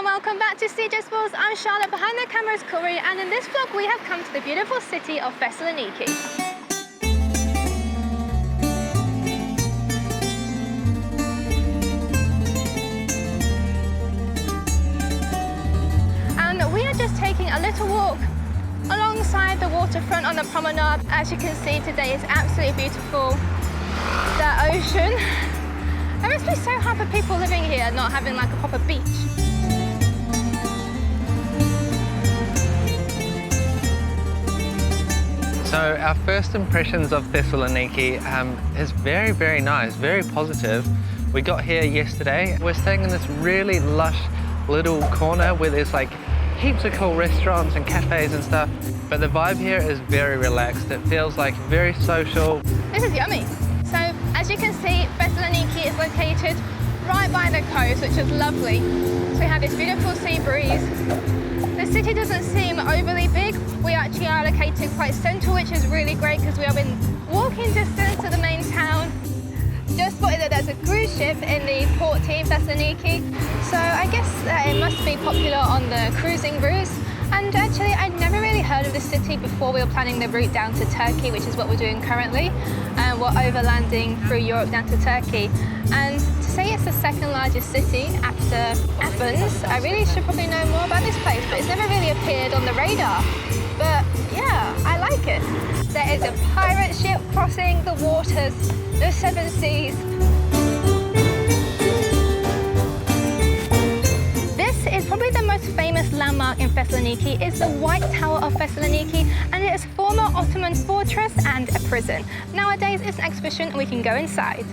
and welcome back to JcE&x. I'm Charlotte, behind the camera is Cory, and in this vlog we have come to the beautiful city of Thessaloniki. And we are just taking a little walk alongside the waterfront on the promenade. As you can see, today is absolutely beautiful. The ocean. It must be so hard for people living here not having like a proper beach. So our first impressions of Thessaloniki is very, very nice, very positive. We got here yesterday. We're staying in this really lush little corner where there's like heaps of cool restaurants and cafes and stuff. But the vibe here is very relaxed. It feels like very social. This is yummy. So as you can see, Thessaloniki is located right by the coast, which is lovely. So we have this beautiful sea breeze. The city doesn't seem overly big. We actually are located quite central, which is really great because we are in walking distance to the main town. Just spotted that there's a cruise ship in the port here in Thessaloniki. So I guess it must be popular on the cruising routes. And actually, I'd never really heard of this city before we were planning the route down to Turkey, which is what we're doing currently. And we're overlanding through Europe down to Turkey. And to say it's the second largest city after Athens, I really should probably know more about this place, but it's never really appeared on the radar. But yeah, I like it. There is a pirate ship crossing the waters, the seven seas. This is probably the most famous landmark in Thessaloniki. It's the White Tower of Thessaloniki, and it is a former Ottoman fortress and a prison. Nowadays it's an exhibition and we can go inside.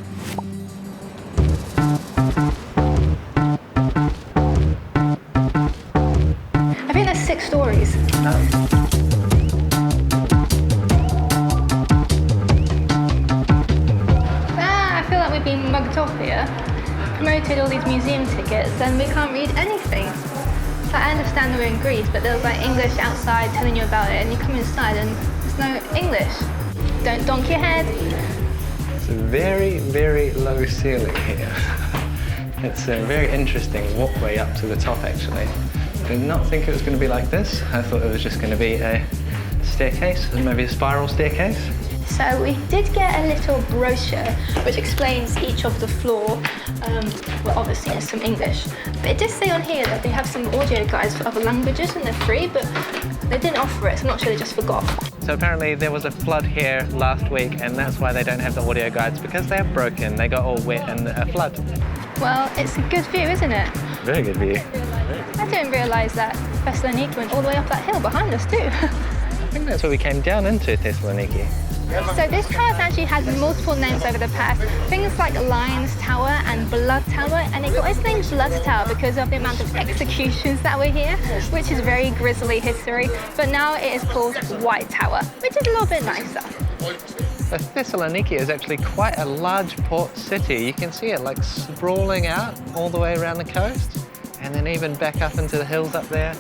I think there's 6 stories. I feel like we've been mugged off here. Promoted all these museum tickets and we can't read anything. So I understand that we're in Greece, but there's like English outside telling you about it, and you come inside and there's no English. Don't donk your head. It's a very, very low ceiling here. It's a very interesting walkway up to the top actually. I did not think it was going to be like this. I thought it was just going to be a staircase, maybe a spiral staircase. So we did get a little brochure which explains each of the floor. Well, obviously in some English. But it did say on here that they have some audio guides for other languages and they're free, but they didn't offer it, so I'm not sure they just forgot. So apparently there was a flood here last week and that's why they don't have the audio guides, because they're broken. They got all wet in a flood. Well, it's a good view, isn't it? Very good view. I didn't realise that Thessaloniki went all the way up that hill behind us too. I think that's where we came down into Thessaloniki. So this tower has actually had multiple names over the past. Things like Lion's Tower and Blood Tower, and it got its name Blood Tower because of the amount of executions that were here, which is very grisly history. But now it is called White Tower, which is a little bit nicer. Thessaloniki is actually quite a large port city. You can see it like sprawling out all the way around the coast and then even back up into the hills up there.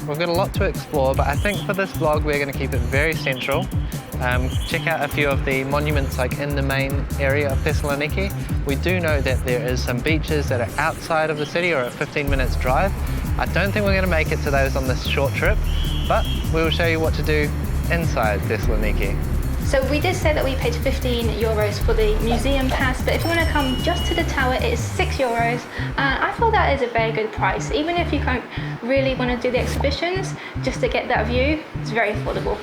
We've got a lot to explore, but I think for this vlog we're going to keep it very central. Check out a few of the monuments like in the main area of Thessaloniki. We do know that there is some beaches that are outside of the city or a 15 minutes drive. I don't think we're going to make it to those on this short trip, but we will show you what to do inside Thessaloniki. So we did say that we paid €15 for the museum pass, but if you want to come just to the tower, it is €6. I thought that is a very good price. Even if you can't really want to do the exhibitions, just to get that view, it's very affordable.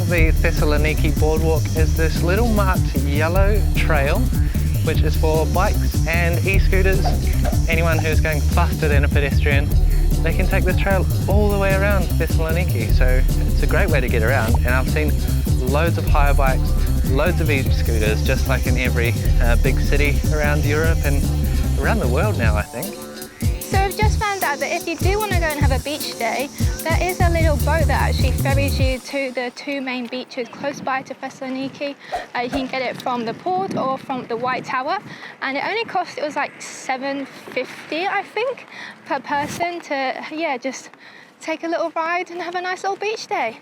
The Thessaloniki boardwalk is this little marked yellow trail, which is for bikes and e-scooters. Anyone who's going faster than a pedestrian, they can take this trail all the way around Thessaloniki. So it's a great way to get around, and I've seen loads of hire bikes, loads of e-scooters, just like in every big city around Europe and around the world now, I think. So we've just found out that if you do want to go and have a beach day, there is a little boat that actually ferries you to the two main beaches close by to Thessaloniki. You can get it from the port or from the White Tower, and it only cost, it was like $7.50 I think per person to, yeah, just take a little ride and have a nice little beach day.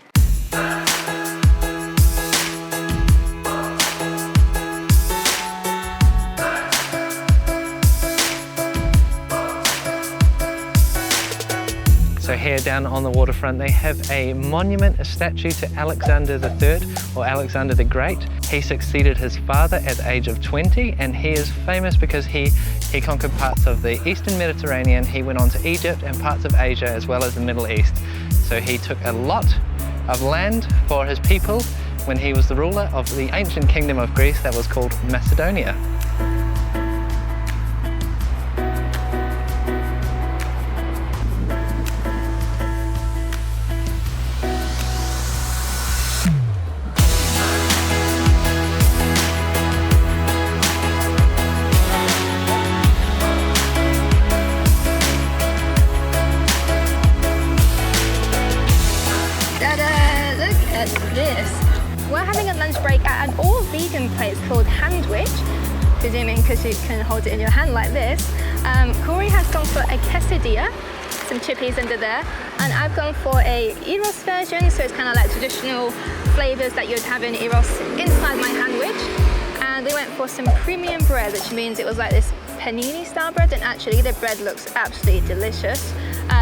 So here down on the waterfront, they have a monument, a statue to Alexander III, or Alexander the Great. He succeeded his father at the age of 20, and he is famous because he conquered parts of the Eastern Mediterranean. He went on to Egypt and parts of Asia, as well as the Middle East. So he took a lot of land for his people when he was the ruler of the ancient kingdom of Greece that was called Macedonia. We're having a lunch break at an all-vegan place called Handwich, presuming because you can hold it in your hand like this. Cory has gone for a quesadilla, some chippies under there, and I've gone for a gyros version, so it's kind of like traditional flavors that you'd have in gyros inside my Handwich. And they went for some premium bread, which means it was like this panini style bread, and actually the bread looks absolutely delicious.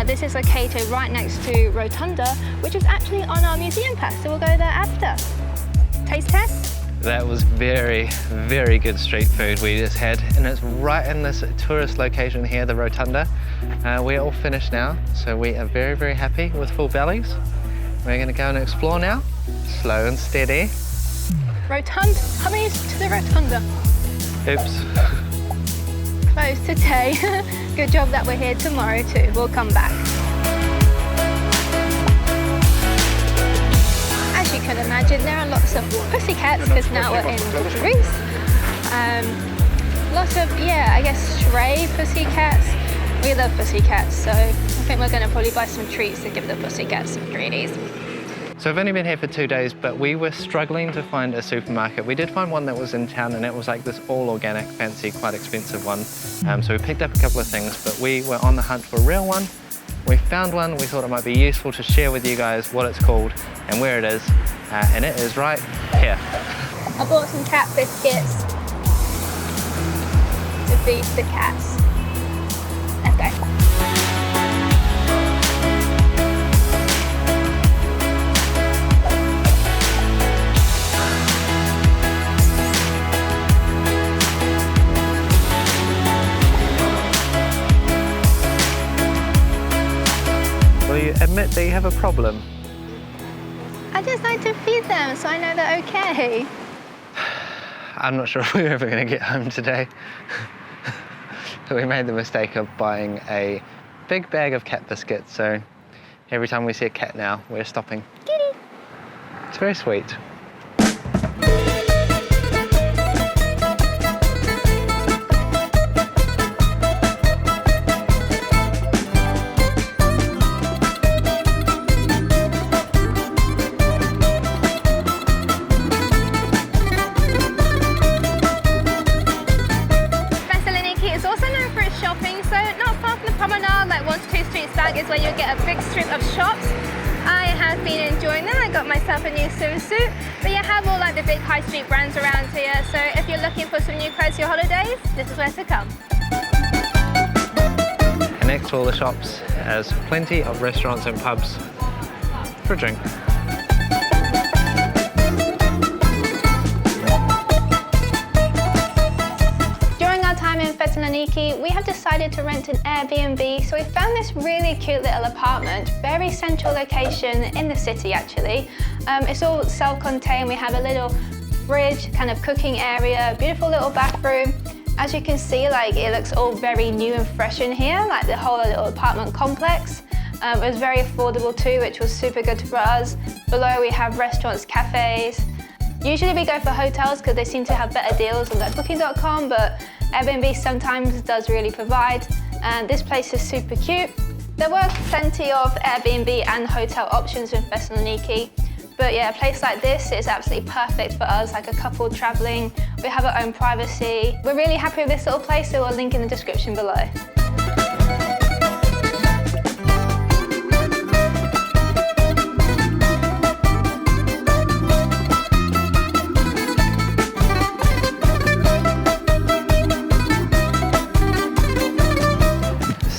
This is located right next to Rotonda, which is actually on our museum pass, so we'll go there after. Taste test? That was very, very good street food we just had, and it's right in this tourist location here, the Rotunda. We're all finished now, so we are very, very happy with full bellies. We're going to go and explore now, slow and steady. Rotunda, coming to the Rotunda. Oops. Closed today. Good job that we're here tomorrow too. We'll come back. As you can imagine, there are lots of pussycats because now we're in Greece. Lots of, yeah, I guess stray pussycats. We love pussycats, so I think we're going to probably buy some treats to give the pussycats some treaties. So I've only been here for 2 days, but we were struggling to find a supermarket. We did find one that was in town, and it was like this all organic, fancy, quite expensive one. So we picked up a couple of things, but we were on the hunt for a real one. We found one. We thought it might be useful to share with you guys what it's called and where it is, and it is right here. I bought some cat biscuits to feed the cats. Let's go. Will you admit that you have a problem? I just like to feed them so I know they're okay. I'm not sure if we're ever going to get home today. We made the mistake of buying a big bag of cat biscuits, so every time we see a cat now, we're stopping. Kitty. It's very sweet. Is where you'll get a big strip of shops. I have been enjoying them. I got myself a new swimsuit. But you have all like the big high street brands around here. So if you're looking for some new clothes for your holidays, this is where to come. And next to all the shops, there's plenty of restaurants and pubs for a drink. Thessaloniki, we have decided to rent an Airbnb, so we found this really cute little apartment, very central location in the city actually. It's all self-contained. We have a little fridge, kind of cooking area, beautiful little bathroom. As you can see, like it looks all very new and fresh in here, like the whole little apartment complex. It was very affordable too, which was super good for us. Below we have restaurants, cafes. Usually we go for hotels because they seem to have better deals on booking.com, but Airbnb sometimes does really provide And this place is super cute. There were plenty of Airbnb and hotel options in Thessaloniki, but yeah, a place like this is absolutely perfect for us, like a couple traveling. We have our own privacy. We're really happy with this little place, so we'll link in the description below.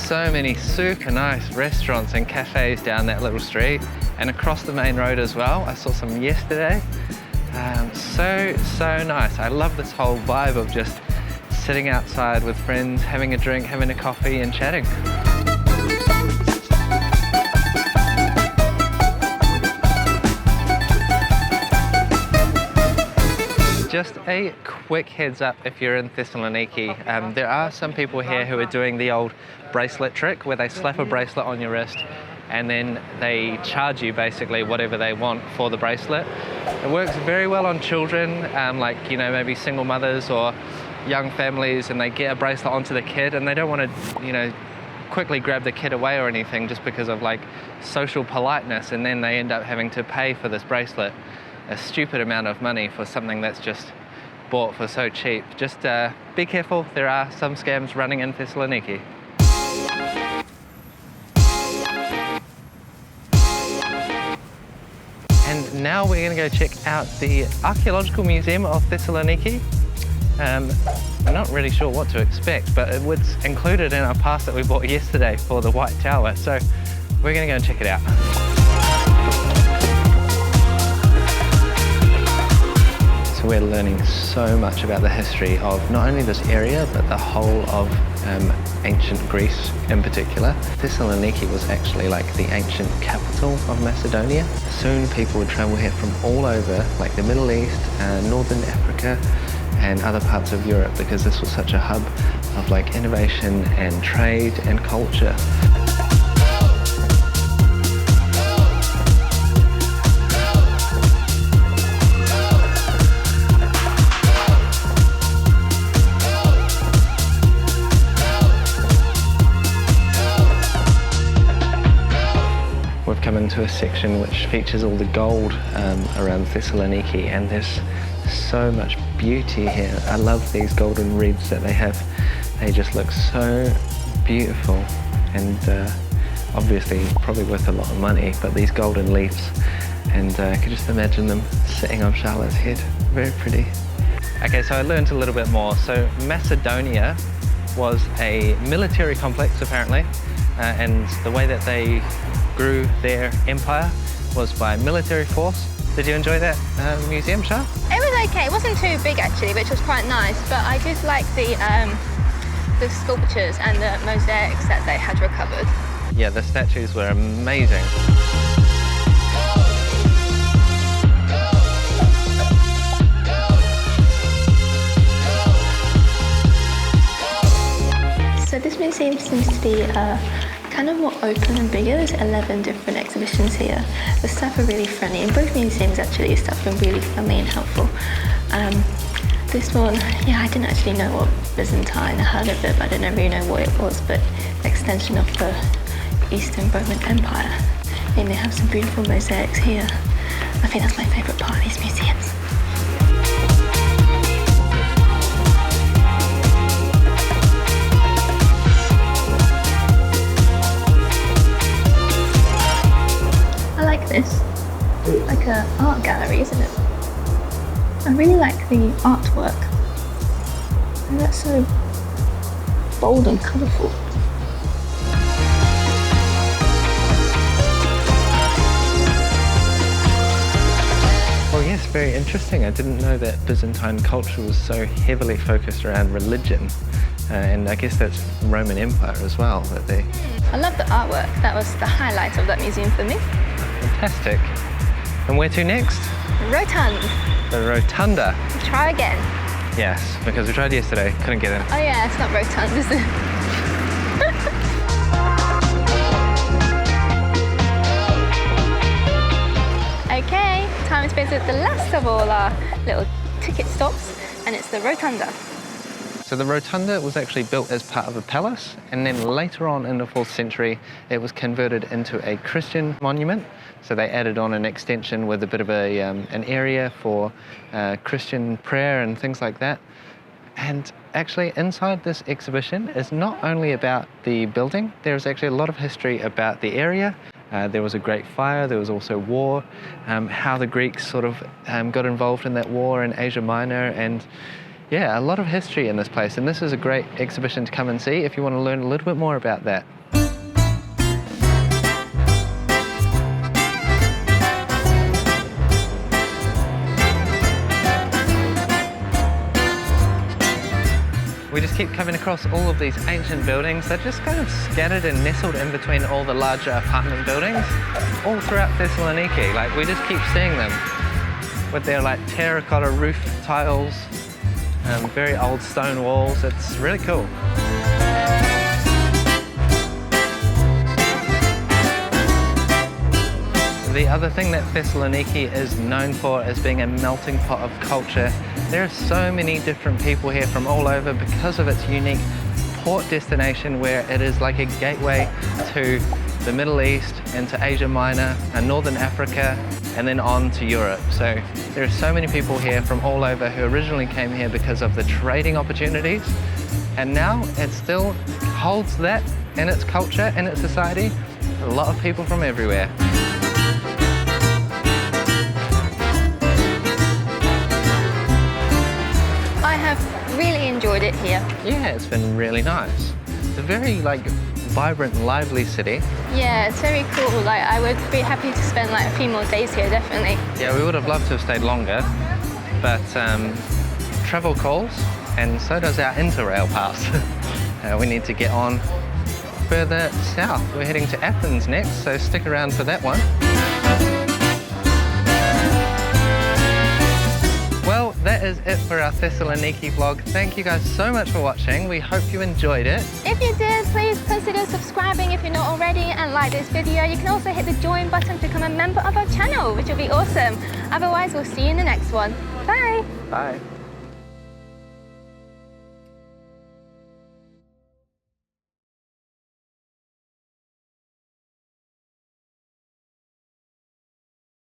So many super nice restaurants and cafes down that little street and across the main road as well. I saw some yesterday. So nice. I love this whole vibe of just sitting outside with friends, having a drink, having a coffee and chatting. Just a quick heads up if you're in Thessaloniki, there are some people here who are doing the old bracelet trick where they slap a bracelet on your wrist and then they charge you basically whatever they want for the bracelet. It works very well on children, like, you know, maybe single mothers or young families, and they get a bracelet onto the kid and they don't want to, you know, quickly grab the kid away or anything just because of like social politeness, and then they end up having to pay for this bracelet a stupid amount of money for something that's just bought for so cheap. Just be careful, there are some scams running in Thessaloniki. And now we're going to go check out the Archaeological Museum of Thessaloniki. I'm not really sure what to expect, but it was included in our pass that we bought yesterday for the White Tower, so we're going to go and check it out. So we're learning so much about the history of not only this area, but the whole of ancient Greece in particular. Thessaloniki was actually like the ancient capital of Macedonia. Soon people would travel here from all over, like the Middle East, Northern Africa, and other parts of Europe, because this was such a hub of like innovation and trade and culture. We've come into a section which features all the gold around Thessaloniki, and there's so much beauty here. I love these golden reeds that they have. They just look so beautiful, and obviously probably worth a lot of money, but these golden leaves, and I could just imagine them sitting on Charlotte's head. Very pretty. Okay, so I learned a little bit more. So Macedonia was a military complex apparently, and the way that they grew their empire was by military force. Did you enjoy that museum, Char? It was okay. It wasn't too big actually, which was quite nice, but I did like the sculptures and the mosaics that they had recovered. Yeah, the statues were amazing. So this museum seems to be kind of more open and bigger. There's 11 different exhibitions here. The staff are really friendly. In both museums actually, the staff have been really friendly and helpful. This one, yeah, I didn't actually know what Byzantine, I heard of it, but I didn't really know what it was, but extension of the Eastern Roman Empire. And they have some beautiful mosaics here. I think that's my favourite part of these museums. I like this. It's like an art gallery, isn't it? I really like the artwork. And that's so bold and colourful. Well, yes, very interesting. I didn't know that Byzantine culture was so heavily focused around religion. And I guess that's Roman Empire as well. I love the artwork. That was the highlight of that museum for me. Fantastic. And where to next? Rotonda. The Rotunda. Try again. Yes, because we tried yesterday, couldn't get in. Oh yeah, it's not Rotonda, is it? Okay, time to visit the last of all our little ticket stops, and it's the Rotunda. So the Rotunda was actually built as part of a palace, and then later on in the 4th century, it was converted into a Christian monument. So they added on an extension with a bit of an area for Christian prayer and things like that. And actually inside this exhibition is not only about the building, there's actually a lot of history about the area. There was a great fire, there was also war, how the Greeks sort of got involved in that war in Asia Minor, and yeah, a lot of history in this place. And this is a great exhibition to come and see if you want to learn a little bit more about that. We just keep coming across all of these ancient buildings. They're just kind of scattered and nestled in between all the larger apartment buildings all throughout Thessaloniki. Like, we just keep seeing them with their like terracotta roof tiles, very old stone walls. It's really cool. The other thing that Thessaloniki is known for is being a melting pot of culture. There are so many different people here from all over because of its unique port destination, where it is like a gateway to the Middle East and to Asia Minor and Northern Africa and then on to Europe. So there are so many people here from all over who originally came here because of the trading opportunities, and now it still holds that in its culture, in its society. A lot of people from everywhere. I have really enjoyed it here. Yeah, it's been really nice. It's a very like vibrant, lively city. Yeah, it's very cool. Like, I would be happy to spend like a few more days here, definitely. Yeah, we would have loved to have stayed longer, but travel calls, and so does our Interrail pass. We need to get on further south. We're heading to Athens next, so stick around for that one. Well, that is it for our Thessaloniki vlog. Thank you guys so much for watching. We hope you enjoyed it. If you did, please consider subscribing if you're not already, and like this video. You can also hit the join button to become a member of our channel, which will be awesome. Otherwise, we'll see you in the next one. Bye. Bye.